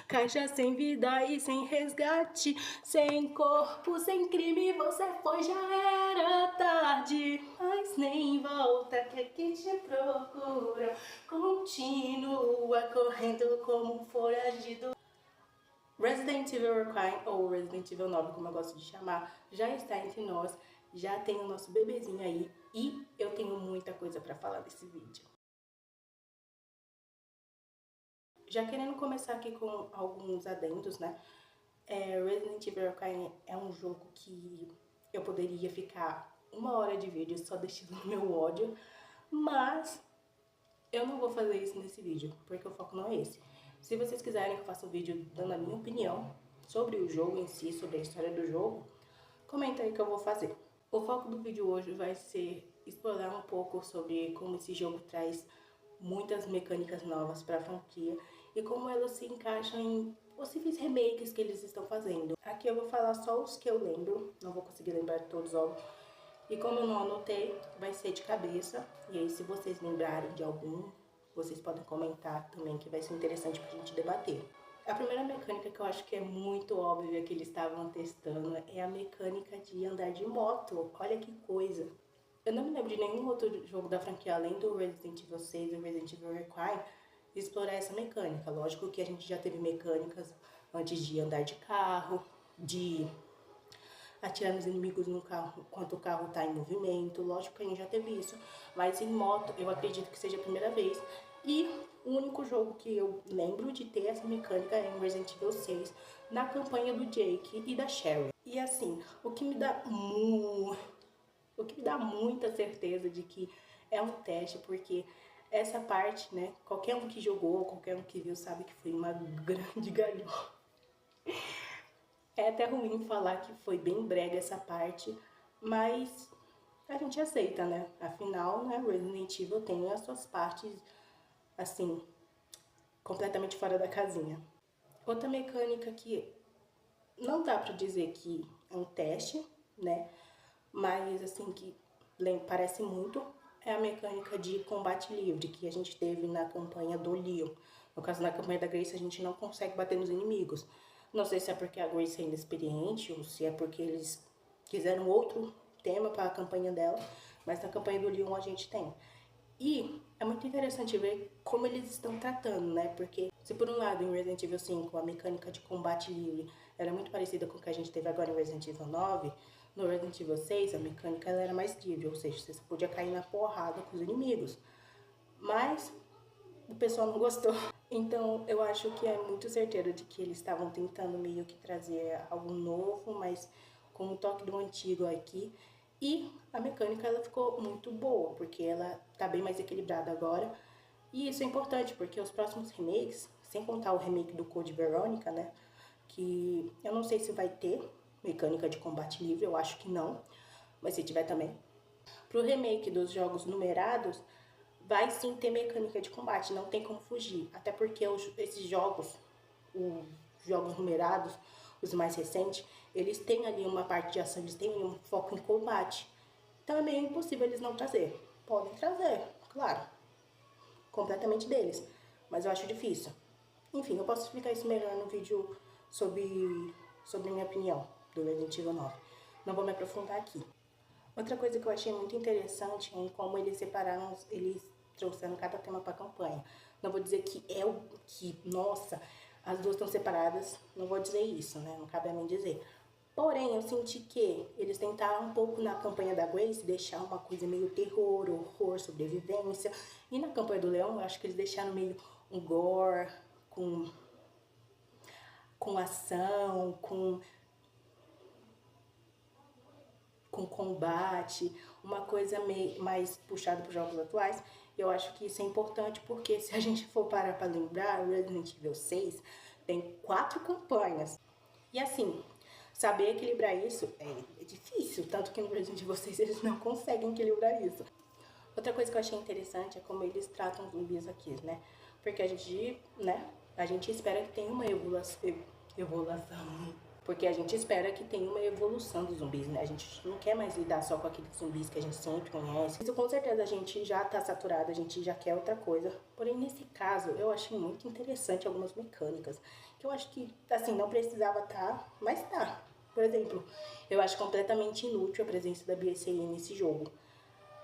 Caixa sem vida e sem resgate, sem corpo, sem crime, você foi, já era tarde. Mas nem volta que aqui te procuram, continua correndo como um foragido. Resident Evil Requiem, ou Resident Evil 9, como eu gosto de chamar, já está entre nós, já tem o nosso bebezinho aí e eu tenho muita coisa para falar desse vídeo. Já querendo começar aqui com alguns adendos, né? Resident Evil Requiem é um jogo que eu poderia ficar 1 hora de vídeo só deixando meu ódio, mas eu não vou fazer isso nesse vídeo, porque o foco não é esse. Se vocês quiserem que eu faça um vídeo dando a minha opinião sobre o jogo em si, sobre a história do jogo, comenta aí que eu vou fazer. O foco do vídeo hoje vai ser explorar um pouco sobre como esse jogo traz muitas mecânicas novas para a franquia e como elas se encaixam em possíveis remakes que eles estão fazendo. Aqui eu vou falar só os que eu lembro, não vou conseguir lembrar todos, óbvio. E como eu não anotei, vai ser de cabeça. E aí, se vocês lembrarem de algum, vocês podem comentar também, que vai ser interessante pra gente debater. A primeira mecânica que eu acho que é muito óbvia que eles estavam testando é a mecânica de andar de moto. Olha que coisa! Eu não me lembro de nenhum outro jogo da franquia, além do Resident Evil 6 e Resident Evil Requiem, explorar essa mecânica. Lógico que a gente já teve mecânicas antes de andar de carro, de atirar nos inimigos no carro enquanto o carro está em movimento. Lógico que a gente já teve isso, mas em moto eu acredito que seja a primeira vez. E o único jogo que eu lembro de ter essa mecânica é em Resident Evil 6, na campanha do Jake e da Sherry. E assim, o que me dá muita certeza de que é um teste, porque essa parte, né, qualquer um que jogou, qualquer um que viu sabe que foi uma grande galhofa. É até ruim falar que foi bem brega essa parte, mas a gente aceita, né? Afinal, né, Resident Evil tem as suas partes, assim, completamente fora da casinha. Outra mecânica que não dá pra dizer que é um teste, né? Mas, assim, que parece muito, é a mecânica de combate livre que a gente teve na campanha do Leon. No caso, na campanha da Grace, a gente não consegue bater nos inimigos. Não sei se é porque a Grace é inexperiente ou se é porque eles quiseram outro tema para a campanha dela, mas na campanha do Leon a gente tem. E é muito interessante ver como eles estão tratando, né? Porque se por um lado em Resident Evil 5 a mecânica de combate livre era muito parecida com o que a gente teve agora em Resident Evil 9, no Resident Evil 6 a mecânica ela era mais livre, ou seja, você podia cair na porrada com os inimigos. Mas o pessoal não gostou. Então eu acho que é muito certeiro de que eles estavam tentando meio que trazer algo novo, mas com um toque do antigo aqui. E a mecânica ela ficou muito boa, porque ela tá bem mais equilibrada agora. E isso é importante, porque os próximos remakes, sem contar o remake do Code Veronica, né, que eu não sei se vai ter mecânica de combate livre, eu acho que não, mas se tiver também. Pro remake dos jogos numerados, vai sim ter mecânica de combate, não tem como fugir. Até porque esses jogos, os jogos numerados, os mais recentes, eles têm ali uma parte de ação, eles têm um foco em combate. Então é meio impossível eles não trazer. Podem trazer, claro, completamente deles, mas eu acho difícil. Enfim, eu posso explicar isso melhor no vídeo sobre minha opinião do Resident Evil 9. Não vou me aprofundar aqui. Outra coisa que eu achei muito interessante é como eles separaram, eles trouxeram cada tema para a campanha. Não vou dizer que é o que, nossa, as duas estão separadas, não vou dizer isso, né? Não cabe a mim dizer. Porém, eu senti que eles tentaram um pouco na campanha da Grace deixar uma coisa meio terror, horror, sobrevivência. E na campanha do Leon, eu acho que eles deixaram meio um gore, com ação, com combate, uma coisa mais puxada para os jogos atuais. Eu acho que isso é importante porque se a gente for parar para lembrar, Resident Evil 6 tem 4 campanhas. E assim, saber equilibrar isso é difícil, tanto que no Resident Evil 6 eles não conseguem equilibrar isso. Outra coisa que eu achei interessante é como eles tratam os zumbis aqui, né? Porque a gente, né, a gente espera que tenha uma evolução. Porque a gente espera que tenha uma evolução dos zumbis, né? A gente não quer mais lidar só com aqueles zumbis que a gente sempre conhece. Isso com certeza a gente já tá saturado, a gente já quer outra coisa. Porém, nesse caso, eu achei muito interessante algumas mecânicas. Que eu acho que, assim, não precisava tá, mas tá. Por exemplo, eu acho completamente inútil a presença da BSAA nesse jogo.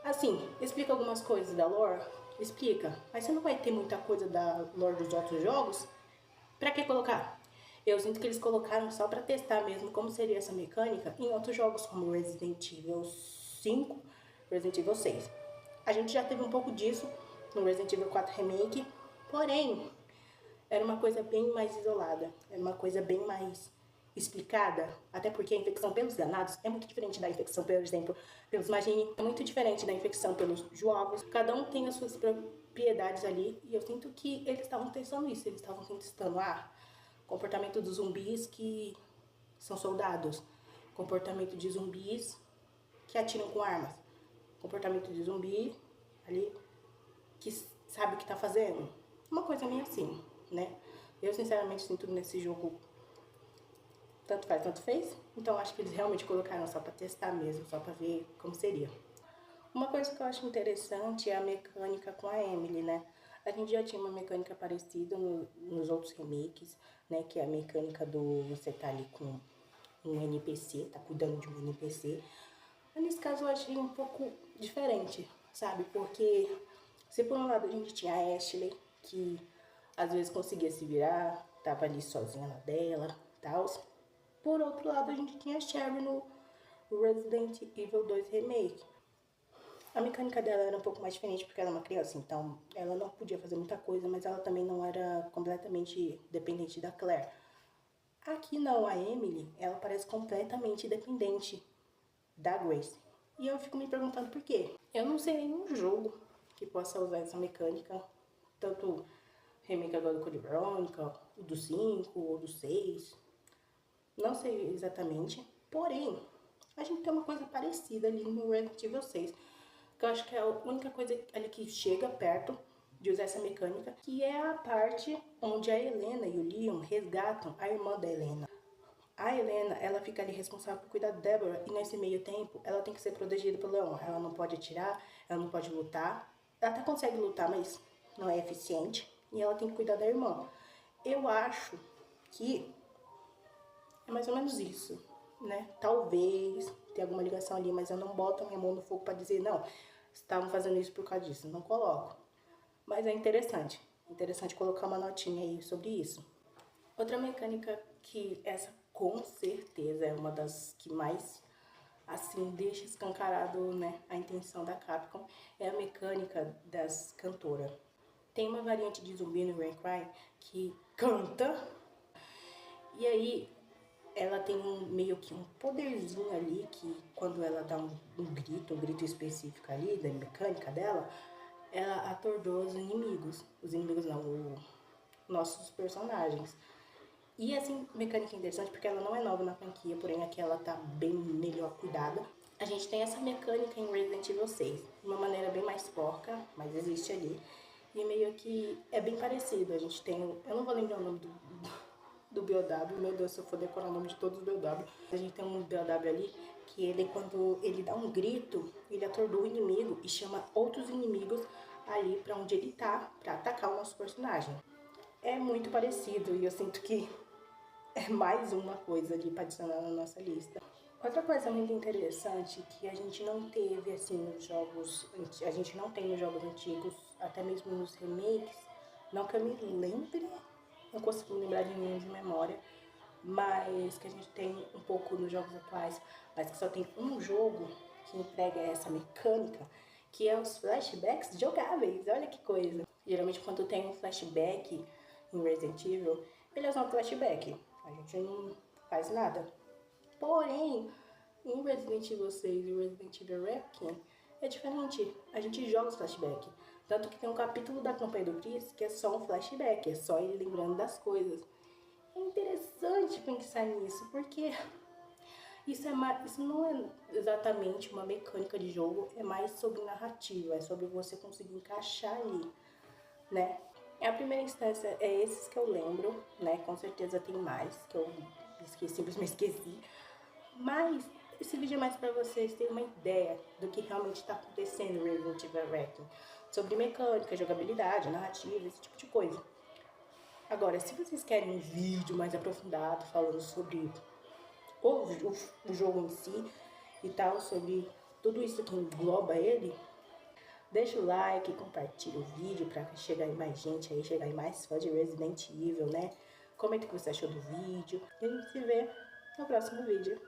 Assim, explica algumas coisas da lore? Explica. Mas você não vai ter muita coisa da lore dos outros jogos? Pra que colocar? Eu sinto que eles colocaram só pra testar mesmo como seria essa mecânica em outros jogos como Resident Evil 5, Resident Evil 6. A gente já teve um pouco disso no Resident Evil 4 Remake, porém, era uma coisa bem mais isolada, era uma coisa bem mais explicada, até porque a infecção pelos ganados é muito diferente da infecção, por exemplo, pelos Magini, é muito diferente da infecção pelos jogos. Cada um tem as suas propriedades ali, e eu sinto que eles estavam testando isso, eles estavam testando, comportamento dos zumbis que são soldados, comportamento de zumbis que atiram com armas, comportamento de zumbi ali que sabe o que tá fazendo. Uma coisa meio assim, né? Eu sinceramente sinto nesse jogo tanto faz, tanto fez. Então acho que eles realmente colocaram só pra testar mesmo, só pra ver como seria. Uma coisa que eu acho interessante é a mecânica com a Emily, né? A gente já tinha uma mecânica parecida nos outros remakes, né? Que é a mecânica do você tá ali com um NPC, tá cuidando de um NPC. Mas nesse caso eu achei um pouco diferente, sabe? Porque se por um lado a gente tinha a Ashley, que às vezes conseguia se virar, tava ali sozinha na dela e tal. Por outro lado a gente tinha a Sherry no Resident Evil 2 Remake. A mecânica dela era um pouco mais diferente porque ela é uma criança, então ela não podia fazer muita coisa, mas ela também não era completamente dependente da Claire. Aqui não, a Emily, ela parece completamente dependente da Grace. E eu fico me perguntando por quê. Eu não sei nenhum jogo que possa usar essa mecânica, tanto o remake agora do Code Veronica, o do 5, ou do 6. Não sei exatamente, porém, a gente tem uma coisa parecida ali no Resident Evil 6. Que eu acho que é a única coisa ali que chega perto de usar essa mecânica, que é a parte onde a Helena e o Leon resgatam a irmã da Helena. A Helena, ela fica ali responsável por cuidar da Deborah e nesse meio tempo ela tem que ser protegida pelo Leon. Ela não pode atirar, ela não pode lutar. Ela até consegue lutar, mas não é eficiente. E ela tem que cuidar da irmã. Eu acho que é mais ou menos isso, né? Talvez tenha alguma ligação ali, mas eu não boto a minha mão no fogo pra dizer, não, estavam fazendo isso por causa disso. Não coloco. Mas é interessante. Interessante colocar uma notinha aí sobre isso. Outra mecânica que essa com certeza é uma das que mais, assim, deixa escancarado, né, a intenção da Capcom, é a mecânica das cantoras. Tem uma variante de zumbi no Cry que canta, e aí ela tem meio que um poderzinho ali que quando ela dá um grito específico ali da mecânica dela, ela atordoa os inimigos. Os inimigos não, nossos personagens. E essa mecânica é interessante porque ela não é nova na franquia, porém aqui ela tá bem melhor cuidada. A gente tem essa mecânica em Resident Evil 6, de uma maneira bem mais porca, mas existe ali. E meio que é bem parecido, a gente tem, eu não vou lembrar o nome do BOW, meu Deus, se eu for decorar o nome de todos os BOW. A gente tem um BOW ali que ele, quando ele dá um grito, ele atordoa o inimigo e chama outros inimigos ali pra onde ele tá, pra atacar o nosso personagem. É muito parecido e eu sinto que é mais uma coisa ali para adicionar na nossa lista. Outra coisa muito interessante que a gente não teve assim nos jogos, a gente não tem nos jogos antigos, até mesmo nos remakes, não que eu me lembre, não consigo lembrar de nenhum de memória, mas que a gente tem um pouco nos jogos atuais, mas que só tem um jogo que entrega essa mecânica, que é os flashbacks jogáveis. Olha que coisa! Geralmente quando tem um flashback em Resident Evil, eles usam flashback. A gente não faz nada. Porém, em Resident Evil 6 e Resident Evil Requiem é diferente. A gente joga os flashbacks. Tanto que tem um capítulo da campanha do Chris que é só um flashback, é só ele lembrando das coisas. É interessante pensar nisso, porque isso não é exatamente uma mecânica de jogo, é mais sobre narrativa, é sobre você conseguir encaixar ali, né? A primeira instância é esses que eu lembro, né? Com certeza tem mais que eu simplesmente esqueci. Mas esse vídeo é mais para vocês terem uma ideia do que realmente está acontecendo no Resident Evil Requiem. Sobre mecânica, jogabilidade, narrativa, esse tipo de coisa. Agora, se vocês querem um vídeo mais aprofundado falando sobre o jogo em si e tal, sobre tudo isso que engloba ele, deixa o like, compartilha o vídeo para chegar em mais gente aí, chegar em mais fãs de Resident Evil, né? Comenta o que você achou do vídeo e a gente se vê no próximo vídeo.